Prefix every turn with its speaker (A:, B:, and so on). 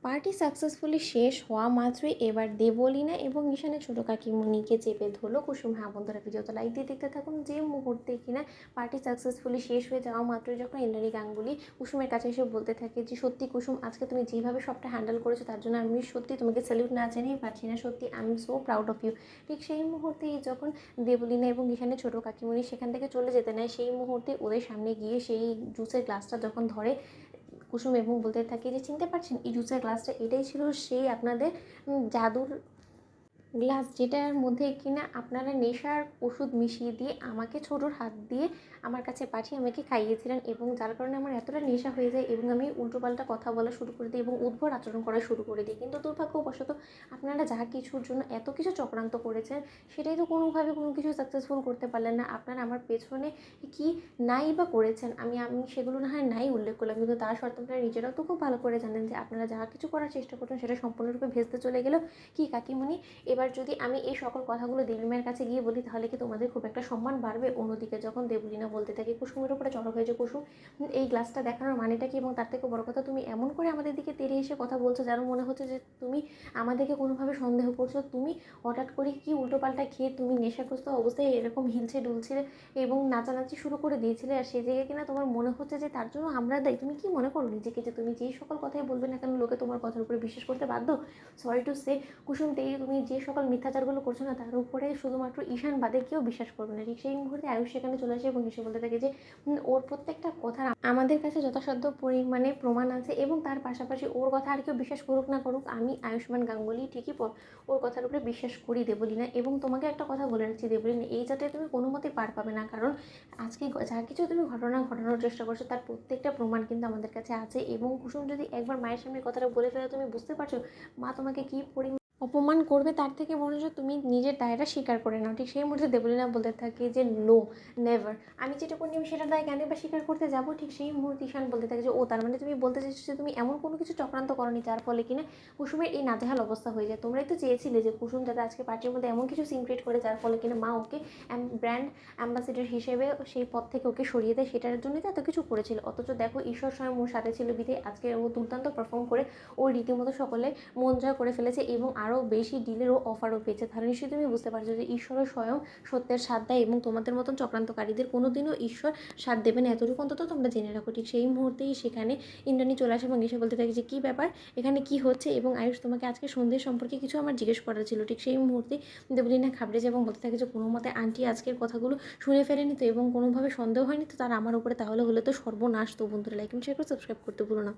A: Party successfully শেষ হওয়া মাত্রই এবার দেবলীনা এবং ঈশানের ছোটো কাকিমণিকে চেপে ধরলো কুসুম। হ্যাঁ বন্ধুরা, ভিডিওতে লাইক দিয়ে দেখতে থাকুন। যে মুহূর্তে কিনা পার্টি সাকসেসফুলি শেষ হয়ে যাওয়া মাত্রই যখন ইন্দ্রাণী গাঙ্গুলি কুসুমের কাছে এসে বলতে থাকে যে সত্যি কুসুম, আজকে তুমি যেভাবে সবটা হ্যান্ডেল করেছো তার জন্য আমি সত্যি তোমাকে স্যালিউট না জানিয়ে পারছি না, সত্যি I am so proud of you. ঠিক সেই মুহূর্তেই যখন দেবলীনা এবং ঈশানের ছোটো কাকিমণি সেখান থেকে চলে যেতে নেয়, সেই মুহূর্তে ওদের সামনে গিয়ে সেই জুসের গ্লাসটা যখন ধরে কুসুম এবং বলতে থাকে যে চিনতে পারছেন এই জুসের গ্লাসটা, এটাই ছিল সেই আপনাদের জাদুর গ্লাস, যেটার মধ্যে কিনা আপনারা নেশার ওষুধ মিশিয়ে দিয়ে আমাকে ছোটোর হাত দিয়ে আমার কাছে পাঠিয়ে আমাকে খাইয়েছিলেন, এবং যার কারণে আমার এতটা নেশা হয়ে যায় এবং আমি উল্টোপাল্টা কথা বলা শুরু করে দিই এবং উদ্ভট আচরণ করা শুরু করে দিই। কিন্তু দুর্ভাগ্যবশত আপনারা যা কিছুর জন্য এত কিছু চক্রান্ত করেছেন সেটাই তো কোনোভাবে কোনো কিছু সাকসেসফুল করতে পারলেন না। আপনারা আমার পেছনে কি নাই বা করেছেন, আমি আমি সেগুলো না হয় নাই উল্লেখ করলাম, কিন্তু তার সত্ত্বেও আপনারা নিজেরাও তো খুব ভালো করে জানেন যে আপনারা যা কিছু করার চেষ্টা করছেন সেটা সম্পূর্ণরূপে ভেস্তে চলে গেলেও কি কাকিমণি, এবার যদি আমি এই সকল কথাগুলো দেবীমায়ের কাছে গিয়ে বলি তাহলে কি তোমাদের খুব একটা সম্মান বাড়বে? অন্যদিকে যখন দেবলীনা বলতে থাকে কুসুমের উপরে চড়া হয়েছে, কুসুম এই গ্লাসটা দেখানোর মানেটা কি, এবং তার থেকে বড় কথা তুমি এমন করে আমাদের দিকে তেড়ে এসে কথা বলছো যেন মনে হচ্ছে যে তুমি আমাদেরকে কোনোভাবে সন্দেহ করছো। তুমি হঠাৎ করে কি উল্টোপাল্টা খেয়ে তুমি নেশাগ্রস্ত অবস্থায় এরকম হিলছে ডুলছিলে এবং নাচানাচি শুরু করে দিয়েছিলে, আর সেই জায়গায় কিনা তোমার মনে হচ্ছে যে তার জন্য আমরা দায়ী। তুমি কি মনে করো নিজেকে যে তুমি যেই সকল কথাই বলবে না কেন লোকে তোমার কথার উপরে বিশ্বাস করতে বাধ্য? সরি টু সে কুসুম, তুমি যে সকল মিথ্যাচারগুলো করছো না তার উপরে শুধুমাত্র ঈশান বাদে কেউ বিশ্বাস করবে না। ঠিক সেই মুহূর্তে আয়ুষ সেখানে চলে আসে এবং এসে বলতে থাকে যে ওর প্রত্যেকটা কথার আমাদের কাছে যথাসাধ্য পরিমাণে প্রমাণ আছে, এবং তার পাশাপাশি ওর কথা আর কেউ বিশ্বাস করুক না করুক, আমি আয়ুষ্মান গাঙ্গুলি ঠিকই ওর কথার উপরে বিশ্বাস করি দেবলীনা। এবং তোমাকে একটা কথা বলে রাখছি দেবলীনা, এই যাতে তুমি কোনো মতেই পার পাবে না, কারণ আজকে যা কিছু তুমি ঘটনা ঘটানোর চেষ্টা করছো তার প্রত্যেকটা প্রমাণ কিন্তু আমাদের কাছে আছে। এবং কুসুম যদি একবার মায়ের সামনে কথাটা বলে ফেলে, তুমি বুঝতে পারছো মা তোমাকে কী পরিমাণ অপমান করবে, তার থেকে বরঞ্চ তুমি নিজের দায়টা স্বীকার করে নাও। ঠিক সেই মুহূর্তে দেবলীনা বলতে থাকে যে নো, নেভার, আমি যেটা করি আমি সেটা দায় কেন বা স্বীকার করতে যাবো? ঠিক সেই মুহূর্তে ঈশান বলতে থাকে যে ও তার মানে তুমি বলতে চাইছো যে তুমি এমন কোনো কিছু চক্রান্ত করনি যার ফলে কিনা কুসুমের এই নাজেহাল অবস্থা হয়ে যায়। তোমরাই তো চেয়েছিলে যে কুসুম যাতে আজকে পার্টির মধ্যে এমন কিছু সিন ক্রিয়েট করে যার ফলে কিনা মা ওকে ব্র্যান্ড অ্যাম্বাসেডর হিসেবে সেই পদ থেকে ওকে সরিয়ে দেয়, সেটার জন্যই তো এত কিছু করেছিল। অথচ দেখো ঈশ্বর স্বয়ং ওর সাথে ছিল বিধে আজকে ও দুর্দান্ত পারফর্ম করে ও রীতিমতো সকলে মন জয় করে ফেলেছে এবং আরও বেশি ডিলেরও অফারও পেয়েছে। তাহলে নিশ্চয়ই তুমি বুঝতে পারছো যে ঈশ্বরও স্বয়ং সত্যের সাথ দেয় এবং তোমাদের মতন চক্রান্তকারীদের কোনোদিনও ঈশ্বর সাথ দেবে না, এতটুকু অন্তত তোমরা জেনে রাখো। ঠিক সেই মুহূর্তেই সেখানে ইন্দ্রাণী চলে আসে এবং এসে বলতে থাকে যে কী ব্যাপার, এখানে কি হচ্ছে, এবং আয়ুষ তোমাকে আজকে সন্ধ্যের সম্পর্কে কিছু আমার জিজ্ঞেস করার ছিল। ঠিক সেই মুহূর্তে দেবলীনা ঘাবড়ে যায় এবং বলতে থাকে যে কোনো মতে আন্টি আজকের কথাগুলো শুনে ফেলেনি তো এবং কোনোভাবে সন্দেহ হয়নি তো তার আমার উপরে, তাহলে হলে তো সর্বনাশ। তো বন্ধুরা লাইক এবং শেয়ার করে সাবস্ক্রাইব করতে ভুলো না।